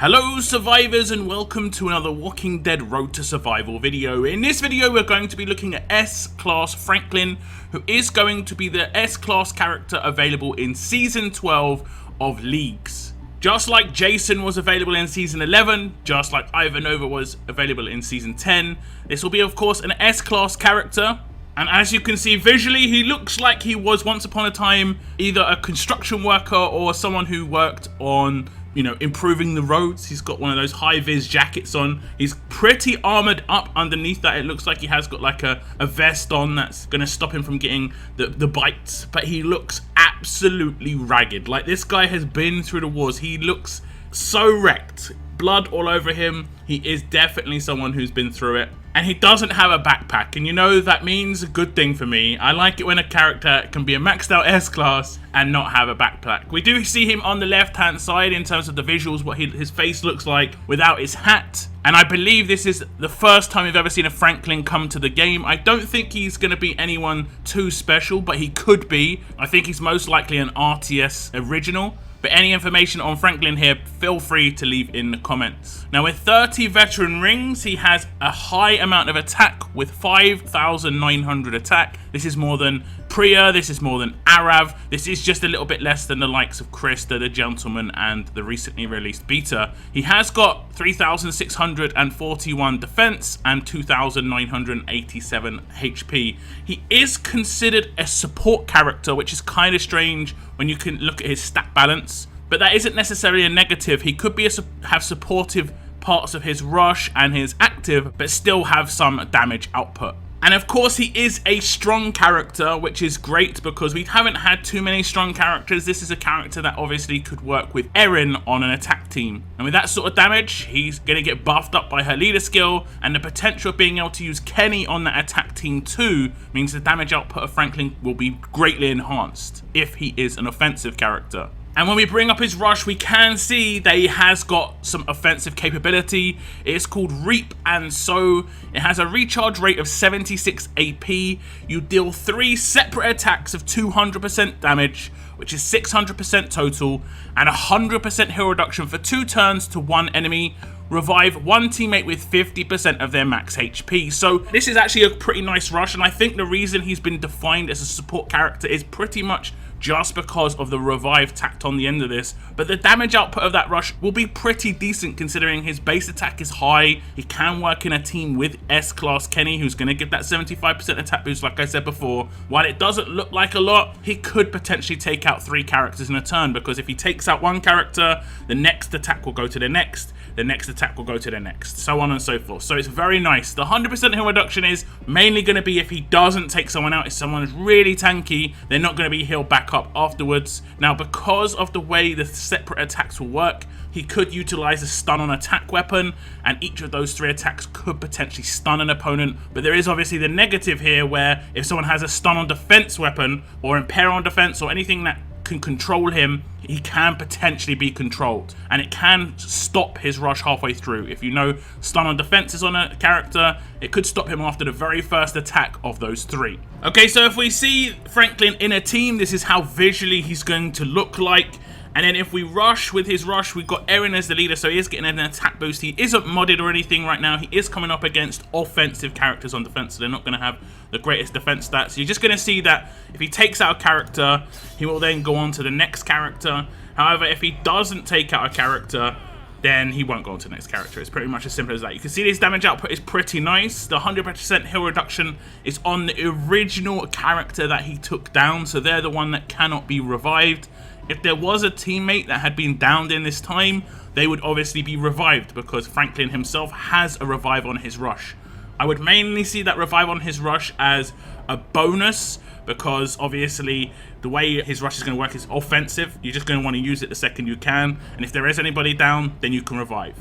Hello survivors and welcome to another Walking Dead Road to Survival video. In this video we're going to be looking at S-Class Franklin, who is going to be the S-Class character available in Season 12 of Leagues. Just like Jason was available in Season 11, just like Ivanova was available in Season 10, this will be of course an S-Class character. And as you can see visually, he looks like he was once upon a time either a construction worker or someone who worked on, improving the roads. He's got one of those high-vis jackets on. He's pretty armored up underneath that. It looks like he has got like a vest on that's going to stop him from getting the bites. But he looks absolutely ragged. Like, this guy has been through the wars. He looks so wrecked. Blood all over him. He is definitely someone who's been through it. And he doesn't have a backpack, and that means a good thing for me. I like it when a character can be a maxed out S-Class and not have a backpack. We do see him on the left hand side in terms of the visuals, what his face looks like without his hat. And I believe this is the first time we've ever seen a Franklin come to the game. I don't think he's going to be anyone too special, but he could be. I think he's most likely an RTS original. But any information on Franklin here, feel free to leave in the comments. Now with 30 veteran rings, he has a high amount of attack with 5,900 attack. This is more than Priya, this is more than Arav. This is just a little bit less than the likes of Krista, the Gentleman, and the recently released Beta. He has got 3,641 defense and 2,987 HP. He is considered a support character, which is kind of strange when you can look at his stat balance. But that isn't necessarily a negative. He could be have supportive parts of his rush and his active, but still have some damage output. And of course he is a strong character, which is great because we haven't had too many strong characters. This is a character that obviously could work with Erin on an attack team. And with that sort of damage, he's going to get buffed up by her leader skill, and the potential of being able to use Kenny on that attack team too means the damage output of Franklin will be greatly enhanced if he is an offensive character. And when we bring up his rush, we can see that he has got some offensive capability. It is called Reap and Sow. It has a recharge rate of 76 AP. You deal 3 separate attacks of 200% damage, which is 600% total, and 100% heal reduction for 2 turns to 1 enemy. Revive 1 teammate with 50% of their max HP. So this is actually a pretty nice rush, and I think the reason he's been defined as a support character is pretty much just because of the revive tacked on the end of this. But the damage output of that rush will be pretty decent considering his base attack is high. He can work in a team with S-Class Kenny, who's going to give that 75% attack boost like I said before. While it doesn't look like a lot, he could potentially take out 3 characters in a turn, because if he takes out 1 character, the next attack will go to the next attack will go to the next, so on and so forth. So it's very nice. The 100% heal reduction is mainly going to be if he doesn't take someone out. If someone is really tanky, they're not going to be healed back up afterwards. Now, because of the way the separate attacks will work, he could utilize a stun on attack weapon, and each of those 3 attacks could potentially stun an opponent. But there is obviously the negative here, where if someone has a stun on defense weapon or impair on defense or anything that can control him, he can potentially be controlled, and it can stop his rush halfway through. If stun on defense is on a character, it could stop him after the very first attack of those 3. Okay, so if we see Franklin in a team, this is how visually he's going to look like. And then if we rush with his rush, we've got Erin as the leader, so he is getting an attack boost. He isn't modded or anything right now. He is coming up against offensive characters on defense, so they're not going to have the greatest defense stats. You're just going to see that if he takes out a character, he will then go on to the next character. However, if he doesn't take out a character, then he won't go on to the next character. It's pretty much as simple as that. You can see his damage output is pretty nice. The 100% heal reduction is on the original character that he took down, so they're the one that cannot be revived. If there was a teammate that had been downed in this time, they would obviously be revived, because Franklin himself has a revive on his rush. I would mainly see that revive on his rush as a bonus, because obviously the way his rush is going to work is offensive. You're just going to want to use it the second you can, and if there is anybody down, then you can revive.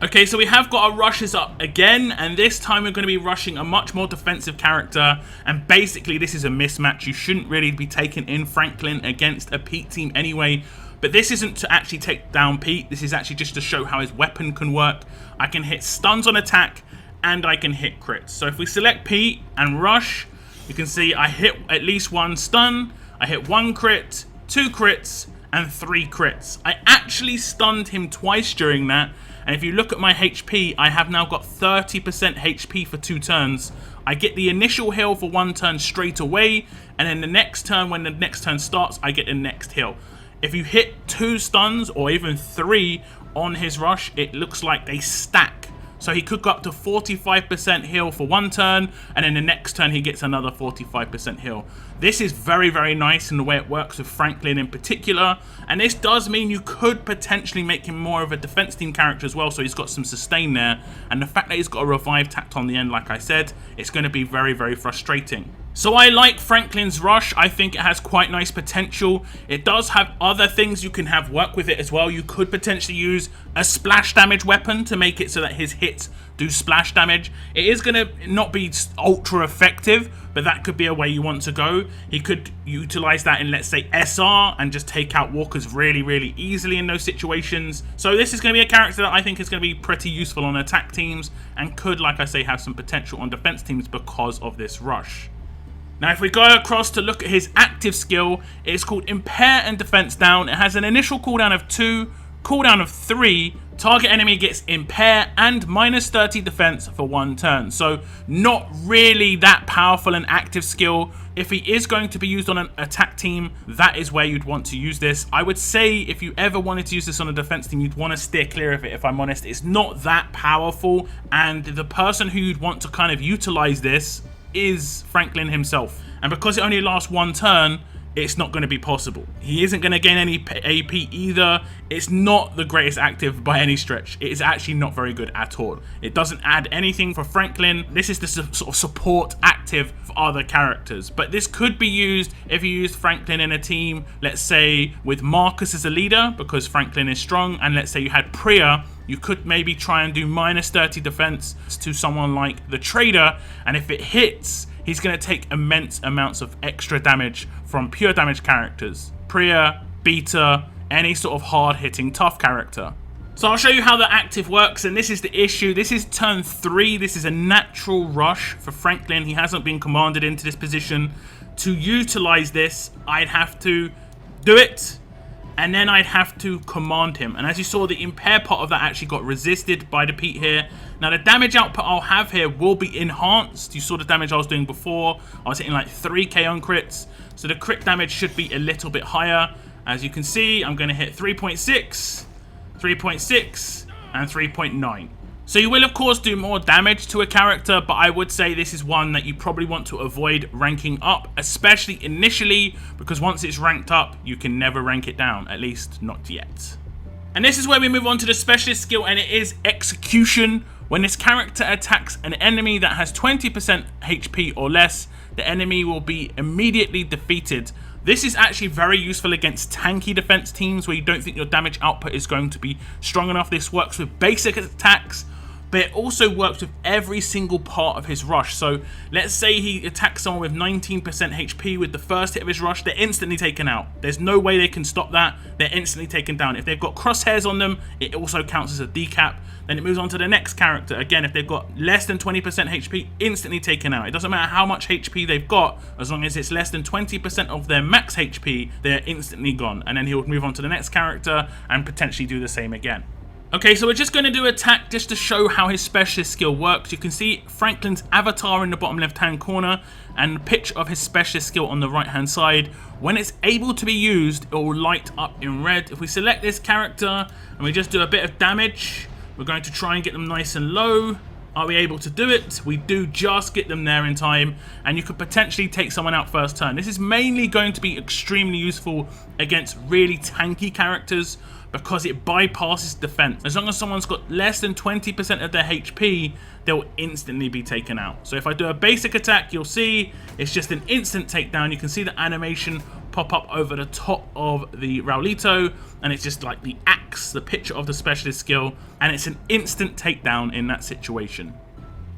Okay, so we have got our rushes up again, and this time we're going to be rushing a much more defensive character, and basically this is a mismatch. You shouldn't really be taking in Franklin against a Pete team anyway, but this isn't to actually take down Pete. This is actually just to show how his weapon can work. I can hit stuns on attack, and I can hit crits. So if we select Pete and rush, you can see I hit at least 1 stun, I hit 1 crit, 2 crits, and 3 crits. I actually stunned him twice during that, and if you look at my HP, I have now got 30% HP for 2 turns. I get the initial heal for 1 turn straight away, and then the next turn, when the next turn starts, I get the next heal. If you hit 2 stuns or even 3 on his rush, it looks like they stack. So he could go up to 45% heal for 1 turn, and then the next turn he gets another 45% heal. This is very, very nice in the way it works with Franklin in particular, and this does mean you could potentially make him more of a defense team character as well, so he's got some sustain there, and the fact that he's got a revive tacked on the end, like I said, it's going to be very, very frustrating. So I like Franklin's rush. I think it has quite nice potential. It does have other things you can have work with it as well. You could potentially use a splash damage weapon to make it so that his hits do splash damage. It is going to not be ultra effective, but that could be a way you want to go. He could utilize that in, let's say, SR and just take out walkers really, really easily in those situations. So this is going to be a character that I think is going to be pretty useful on attack teams and could, like I say, have some potential on defense teams because of this rush. Now, if we go across to look at his active skill, it's called Impair and Defense Down. It has an initial cooldown of 2, cooldown of 3. Target enemy gets Impair and minus 30 defense for 1 turn. So not really that powerful an active skill. If he is going to be used on an attack team, that is where you'd want to use this. I would say if you ever wanted to use this on a defense team, you'd want to steer clear of it, if I'm honest. It's not that powerful, and the person who you'd want to kind of utilize this is Franklin himself, and because it only lasts 1 turn, it's not going to be possible. He isn't going to gain any AP either. It's not the greatest active by any stretch. It is actually not very good at all. It doesn't add anything for Franklin. This is the sort of support active for other characters, but this could be used if you used Franklin in a team, let's say with Marcus as a leader, because Franklin is strong, and let's say you had Priya. You could maybe try and do minus 30 defense to someone like the Trader, and if it hits, he's going to take immense amounts of extra damage from pure damage characters. Priya, Beta, any sort of hard-hitting tough character. So I'll show you how the active works, and this is the issue. This is turn 3. This is a natural rush for Franklin. He hasn't been commanded into this position. To utilize this, I'd have to do it, and then I'd have to command him. And as you saw, the impair part of that actually got resisted by the Pete here. Now the damage output I'll have here will be enhanced. You saw the damage I was doing before. I was hitting like 3k on crits. So the crit damage should be a little bit higher. As you can see, I'm going to hit 3.6, 3.6, and 3.9. So you will of course do more damage to a character, but I would say this is one that you probably want to avoid ranking up, especially initially, because once it's ranked up, you can never rank it down, at least not yet. And this is where we move on to the specialist skill, and it is Execution. When this character attacks an enemy that has 20% HP or less, the enemy will be immediately defeated. This is actually very useful against tanky defense teams where you don't think your damage output is going to be strong enough. This works with basic attacks, but it also works with every single part of his rush. So let's say he attacks someone with 19% HP with the first hit of his rush, they're instantly taken out. There's no way they can stop that. They're instantly taken down. If they've got crosshairs on them, it also counts as a decap. Then it moves on to the next character. Again, if they've got less than 20% HP, instantly taken out. It doesn't matter how much HP they've got, as long as it's less than 20% of their max HP, they're instantly gone. And then he'll move on to the next character and potentially do the same again. Okay, so we're just going to do attack just to show how his specialist skill works. You can see Franklin's avatar in the bottom left hand corner and the picture of his specialist skill on the right hand side. When it's able to be used, it will light up in red. If we select this character and we just do a bit of damage, we're going to try and get them nice and low. Are we able to do it? We do just get them there in time, and you could potentially take someone out first turn. This is mainly going to be extremely useful against really tanky characters because it bypasses defense. As long as someone's got less than 20% of their HP, they'll instantly be taken out. So if I do a basic attack, you'll see it's just an instant takedown. You can see the animation pop up over the top of the Raulito, and it's just like the axe, the picture of the specialist skill, and it's an instant takedown in that situation.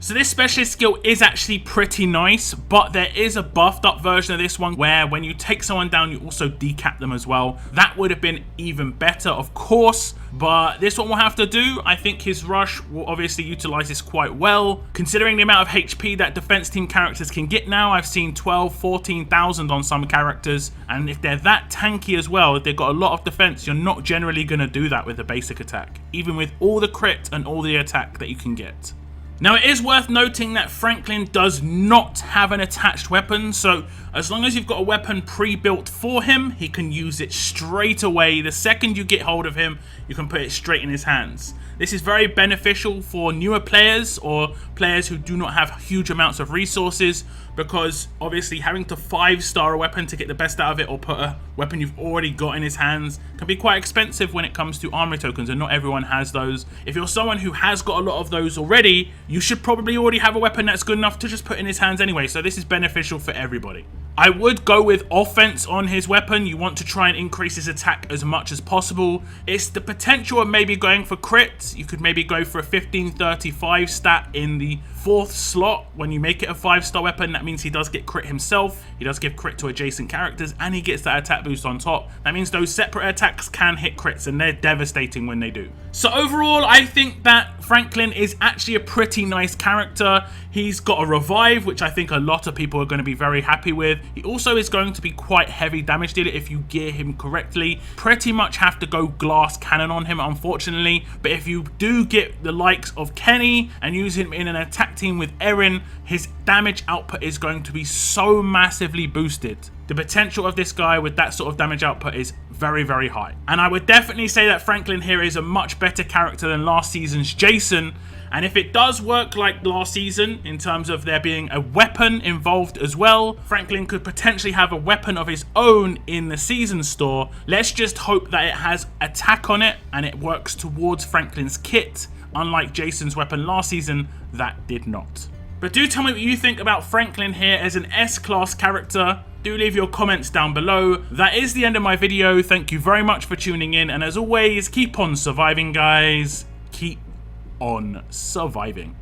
So this specialist skill is actually pretty nice, but there is a buffed up version of this one where when you take someone down, you also decap them as well. That would have been even better, of course, but this one will have to do. I think his rush will obviously utilize this quite well. Considering the amount of HP that defense team characters can get now, I've seen 12, 14,000 on some characters, and if they're that tanky as well, if they've got a lot of defense, you're not generally going to do that with a basic attack, even with all the crit and all the attack that you can get. Now, it is worth noting that Franklin does not have an attached weapon, so as long as you've got a weapon pre-built for him, he can use it straight away. The second you get hold of him, you can put it straight in his hands. This is very beneficial for newer players or players who do not have huge amounts of resources, because obviously having to 5-star a weapon to get the best out of it or put a weapon you've already got in his hands can be quite expensive when it comes to armory tokens, and not everyone has those. If you're someone who has got a lot of those already, you should probably already have a weapon that's good enough to just put in his hands anyway, so this is beneficial for everybody. I would go with offense on his weapon. You want to try and increase his attack as much as possible. It's the potential of maybe going for crits. You could maybe go for a 1535 stat in the 4th slot. When you make it a 5-star weapon, that means he does get crit himself, he does give crit to adjacent characters, and he gets that attack boost on top. That means those separate attacks can hit crits, and they're devastating when they do. So overall, I think that Franklin is actually a pretty nice character. He's got a revive, which I think a lot of people are going to be very happy with. He also is going to be quite heavy damage dealer if you gear him correctly. Pretty much have to go glass cannon on him, unfortunately, but if you do get the likes of Kenny and use him in an attack team with Erin, his damage output is going to be so massively boosted. The potential of this guy with that sort of damage output is very, very high. And I would definitely say that Franklin here is a much better character than last season's Jason. And if it does work like last season, in terms of there being a weapon involved as well, Franklin could potentially have a weapon of his own in the season store. Let's just hope that it has attack on it and it works towards Franklin's kit, unlike Jason's weapon last season that did not. But do tell me what you think about Franklin here as an S-class character. Do leave your comments down below. That is the end of my video. Thank you very much for tuning in, and as always, keep on surviving, guys. Keep on surviving.